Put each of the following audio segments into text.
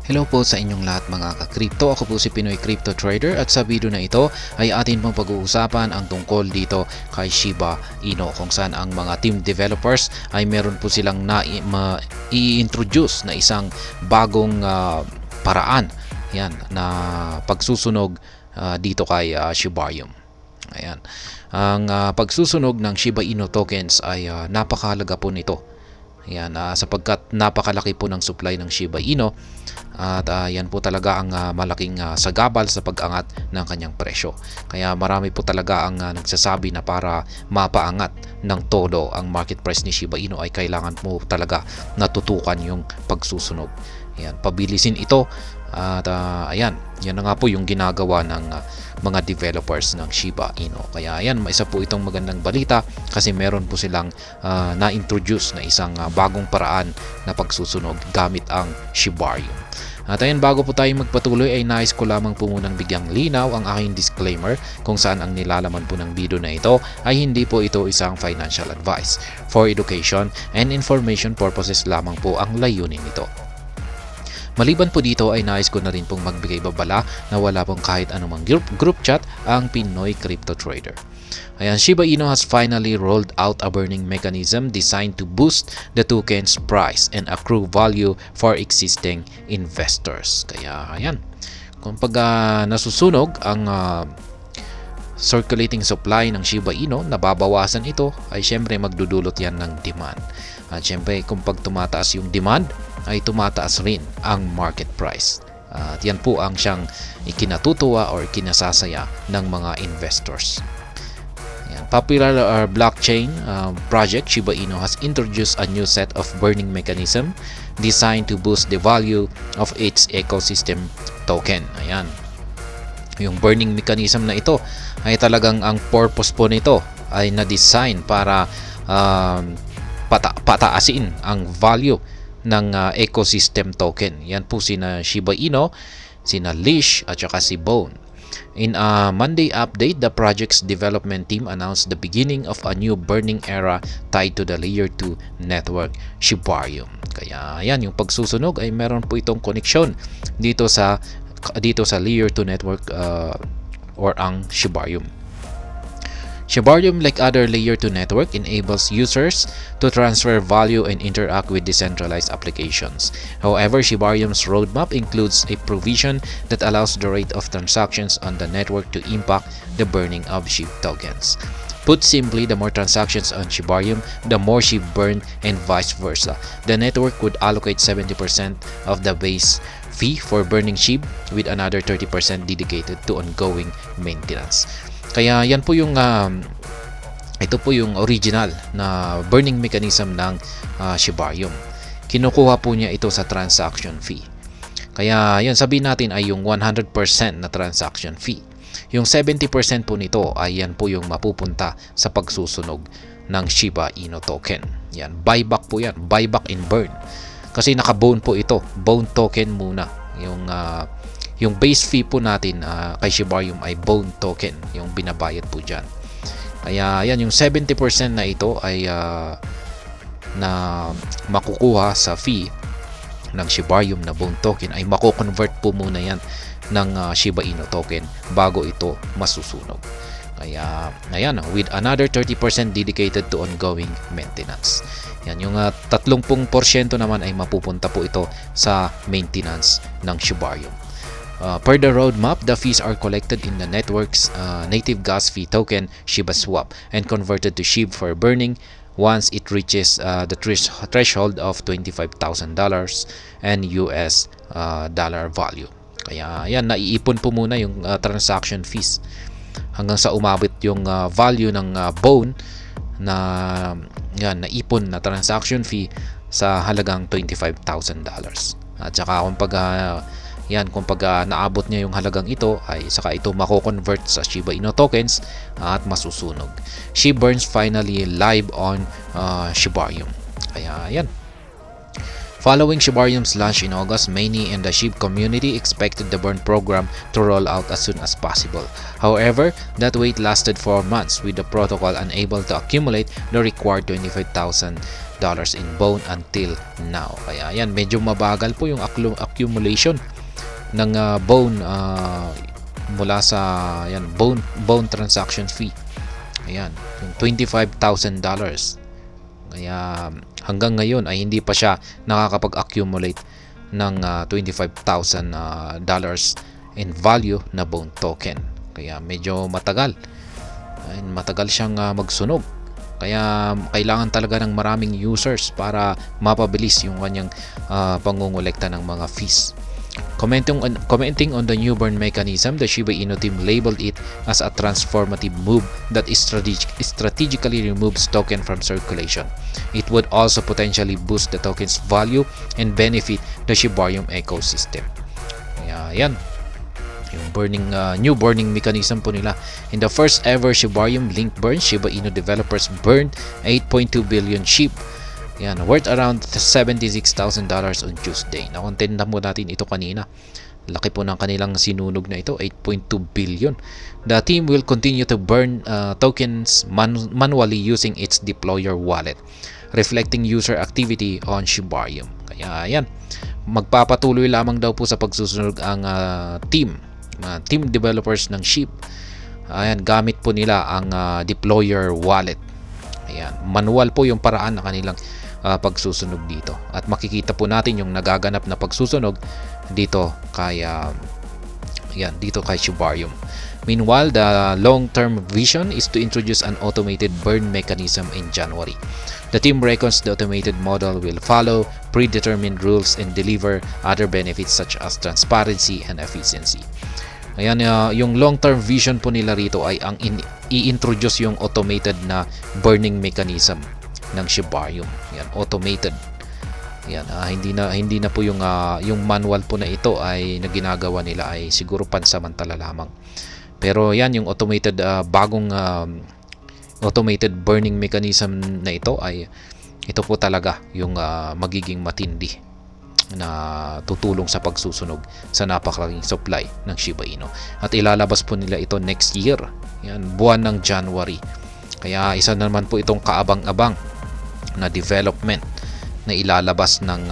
Hello po sa inyong lahat mga ka-crypto. Ako po si Pinoy Crypto Trader at sa video na ito ay atin pong pag-uusapan ang tungkol dito kay Shiba Inu kung saan ang mga team developers ay meron po silang i-introduce na isang bagong paraan yan, na pagsusunog dito kay Shiba Inu. Ayan. Ang pagsusunog ng Shiba Inu tokens ay napakahalaga po nito. Ayan, sapagkat napakalaki po ng supply ng Shiba Inu at yan po talaga ang malaking sagabal sa pag-angat ng kanyang presyo. Kaya marami po talaga ang nagsasabi na para mapaangat ng todo ang market price ni Shiba Inu ay kailangan mo talaga natutukan yung pagsusunog. Ayan, pabilisin ito at ayan, yan na nga po yung ginagawa ng mga developers ng Shiba Inu. Kaya ayan, isa po itong magandang balita kasi meron po silang na-introduce na isang bagong paraan na pagsusunog gamit ang Shibarium. At ayan, bago po tayo magpatuloy ay nais ko lamang po munang bigyang linaw ang aking disclaimer kung saan ang nilalaman po ng video na ito ay hindi po ito isang financial advice. For education and information purposes lamang po ang layunin nito. Maliban po dito ay nais ko na rin pong magbigay babala na wala pong kahit anumang group chat ang Pinoy Crypto Trader. Ayan, Shiba Inu has finally rolled out a burning mechanism designed to boost the token's price and accrue value for existing investors. Kaya ayan, kung pag nasusunog ang circulating supply ng Shiba Inu, nababawasan ito, ay syempre magdudulot yan ng demand. At syempre kung pag tumataas yung demand, ay tumataas rin ang market price. At yan po ang siyang ikinatutuwa or kinasasaya ng mga investors. Yan. Popular blockchain project Shiba Inu has introduced a new set of burning mechanism designed to boost the value of its ecosystem token. Ayan. Yung burning mechanism na ito ay talagang ang purpose po nito ay na-design para pataasin ang value ng ecosystem token. Yan po sina Shiba Inu, sina Leash at saka si Bone. In a Monday update, the project's development team announced the beginning of a new burning era tied to the Layer 2 network, Shibarium. Kaya yan, yung pagsusunog ay meron po itong connection dito sa Layer 2 network or ang Shibarium. Shibarium, like other Layer 2 network, enables users to transfer value and interact with decentralized applications. However, Shibarium's roadmap includes a provision that allows the rate of transactions on the network to impact the burning of SHIB tokens. Put simply, the more transactions on Shibarium, the more SHIB burn and vice versa. The network would allocate 70% of the base fee for burning SHIB with another 30% dedicated to ongoing maintenance. Kaya yan po yung ito po yung original na burning mechanism ng Shibarium. Kinukuha po niya ito sa transaction fee. Kaya yan, sabihin natin ay yung 100% na transaction fee. Yung 70% po nito ay yan po yung mapupunta sa pagsusunog ng Shiba Inu token. Yan, buyback po yan, buyback and burn. Kasi naka-bone po ito, bone token muna. Yung base fee po natin kay Shibarium ay bone token, yung binabayad po dyan. Kaya yan, yung 70% na ito ay na makukuha sa fee ng Shibarium na bone token ay mako-convert po muna yan ng Shiba Inu token bago ito masusunog. Kaya ayan, with another 30% dedicated to ongoing maintenance. Yan, yung 30% naman ay mapupunta po ito sa maintenance ng Shibarium. Per the roadmap, the fees are collected in the network's native gas fee token, Shiba Swap, and converted to SHIB for burning once it reaches the threshold of $25,000 and US dollar value. Kaya yan, naiipon po muna yung transaction fees hanggang sa umabot yung value ng bone na yan, naipon na transaction fee sa halagang $25,000. At saka kung naabot niya yung halagang ito ay saka ito mako-convert sa Shiba Inu tokens at masusunog. SHIB burns finally live on Shibarium. Kaya yan. Following Shibarium's launch in August, many in the SHIB community expected the burn program to roll out as soon as possible. However, that wait lasted 4 months, with the protocol unable to accumulate the required $25,000 in bone until now. Kaya yan, medyo mabagal po yung accumulation ng bone mula sa yan, bone transaction fee. Ayan, yung $25,000. Kaya hanggang ngayon ay hindi pa siya nakakapag-accumulate ng $25,000 in value na bone token. Kaya medyo matagal. Matagal siyang magsunog. Kaya kailangan talaga ng maraming users para mapabilis yung kanyang pangungulekta ng mga fees. Commenting on the new burn mechanism, the Shiba Inu team labeled it as a transformative move that strategically removes token from circulation. It would also potentially boost the token's value and benefit the Shibarium ecosystem. Kaya yan, yung new burning mechanism po nila. In the first ever Shibarium link burn, Shiba Inu developers burned 8.2 billion SHIB. Yan, worth around $76,000 on Tuesday. Na-content na mo natin ito kanina. Laki po ng kanilang sinunog na ito, 8.2 billion. The team will continue to burn tokens manually using its deployer wallet, reflecting user activity on Shibarium. Kaya yan, magpapatuloy lamang daw po sa pagsusunog ang team developers ng SHIB. Ayan, gamit po nila ang deployer wallet. Ayan, manual po yung paraan na kanilang pagsusunog dito. At makikita po natin yung nagaganap na pagsusunog dito kay Shibarium. Meanwhile, the long-term vision is to introduce an automated burn mechanism in January. The team reckons the automated model will follow predetermined rules and deliver other benefits such as transparency and efficiency. Ayan, yung long-term vision po nila rito ay ang i-introduce yung automated na burning mechanism ng Shibarium. Yan, automated. Yan, hindi na po yung manual po na ito ay na ginagawa nila ay siguro pansamantala lamang. Pero yan, yung automated bagong automated burning mechanism na ito ay ito po talaga yung magiging matindi na tutulong sa pagsusunog sa napakalaking supply ng Shiba Inu. At ilalabas po nila ito next year. Yan, buwan ng January. Kaya isa naman po itong kaabang-abang na development na ilalabas ng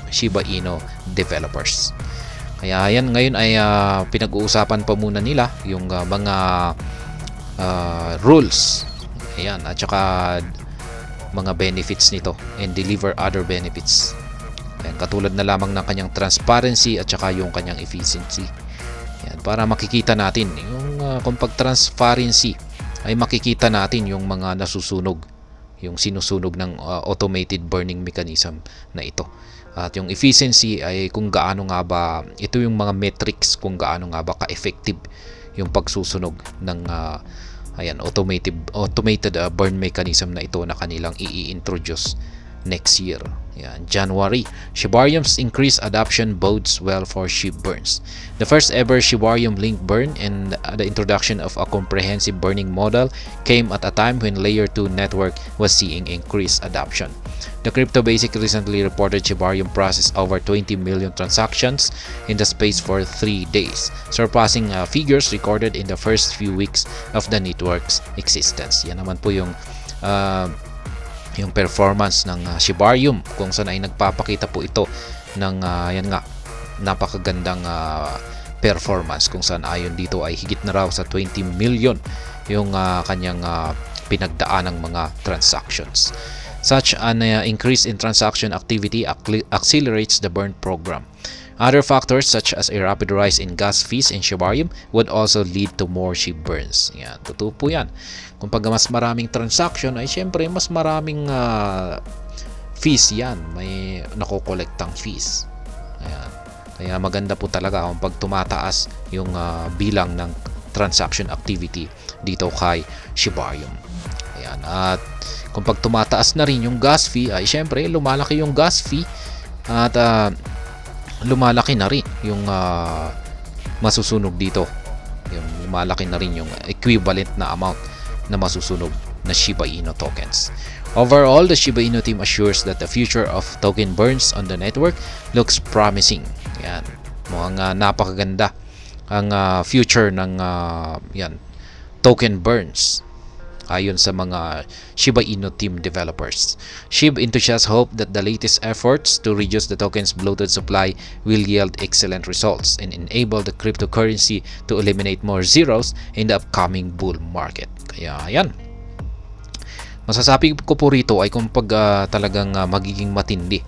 Shiba Inu developers. Kaya yan, ngayon ay pinag-uusapan pa muna nila yung mga rules. Ayan, at saka mga benefits nito and deliver other benefits. Ayan, katulad na lamang ng kanyang transparency at saka yung kanyang efficiency. Ayan, para makikita natin yung kung pag transparency ay makikita natin yung mga nasusunog, yung sinusunog ng automated burning mechanism na ito. At yung efficiency ay kung gaano nga ba, ito yung mga metrics kung gaano nga ba ka-effective yung pagsusunog ng automated burn mechanism na ito na kanilang i-introduce next year. Yan, January. Shibarium's increased adoption bodes well for SHIB burns. The first ever Shibarium link burn and the introduction of a comprehensive burning model came at a time when Layer 2 network was seeing increased adoption. The Crypto Basic recently reported Shibarium processed over 20 million transactions in the space for 3 days, surpassing figures recorded in the first few weeks of the network's existence. Yan naman po yung performance ng Shibarium, kung saan ay nagpapakita po ito ng yan nga, napakagandang performance, kung saan ayon dito ay higit na raw sa 20 million yung kanyang pinagdaan ng mga transactions. Such an increase in transaction activity accelerates the burn program. Other factors such as a rapid rise in gas fees in Shibarium would also lead to more SHIB burns. Yan, totoo po yan. Kung pag mas maraming transaction ay syempre mas maraming fees yan. May nakokolektang fees. Ayan. Kaya maganda po talaga kung pag tumataas yung bilang ng transaction activity dito kay Shibarium. Ayan. At kung pag tumataas na rin yung gas fee ay syempre lumalaki yung gas fee at lumalaki na rin yung masusunog dito. Yung lumalaki na rin yung equivalent na amount na masusunog na Shiba Inu tokens. Overall, the Shiba Inu team assures that the future of token burns on the network looks promising. Yan, mukhang napakaganda ang future ng yan, token burns. ayon sa mga Shiba Inu team developers. SHIB enthusiasts hope that the latest efforts to reduce the token's bloated supply will yield excellent results and enable the cryptocurrency to eliminate more zeros in the upcoming bull market. Kaya yan. Masasabi ko po rito ay kung talagang magiging matindi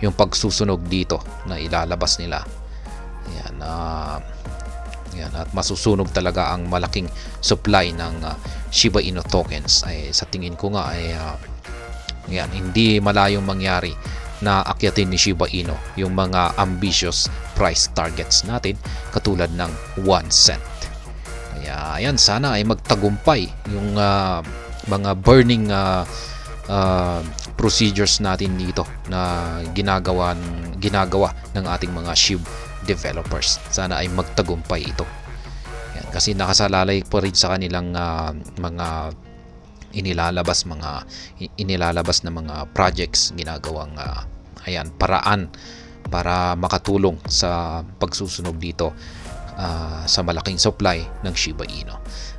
yung pagsusunog dito na ilalabas nila. Yan, yan, at masusunog talaga ang malaking supply ng Shiba Inu tokens. Ay sa tingin ko nga ay yan, hindi malayong mangyari na akyatin ni Shiba Inu yung mga ambitious price targets natin katulad ng 1 cent. Kaya ayan, sana ay magtagumpay yung mga burning procedures natin dito na ginagawa ng ating mga SHIB developers. Sana ay magtagumpay ito. Yan, kasi nakasalalay pa rin sa kanilang mga inilalabas na mga projects, ginagawang ayan, paraan para makatulong sa pagsusunog dito sa malaking supply ng Shiba Inu.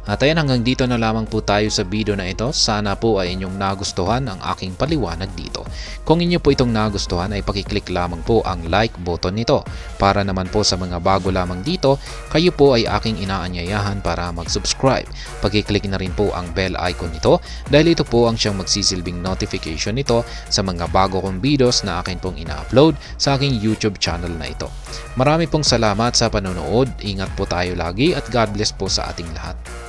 At ayan, hanggang dito na lamang po tayo sa video na ito. Sana po ay inyong nagustuhan ang aking paliwanag dito. Kung inyo po itong nagustuhan ay pakiclick lamang po ang like button nito. Para naman po sa mga bago lamang dito, kayo po ay aking inaanyayahan para mag-subscribe. Pakiclick na rin po ang bell icon nito dahil ito po ang siyang magsisilbing notification nito sa mga bago kong videos na akin pong ina-upload sa aking YouTube channel na ito. Marami pong salamat sa panonood. Ingat po tayo lagi at God bless po sa ating lahat.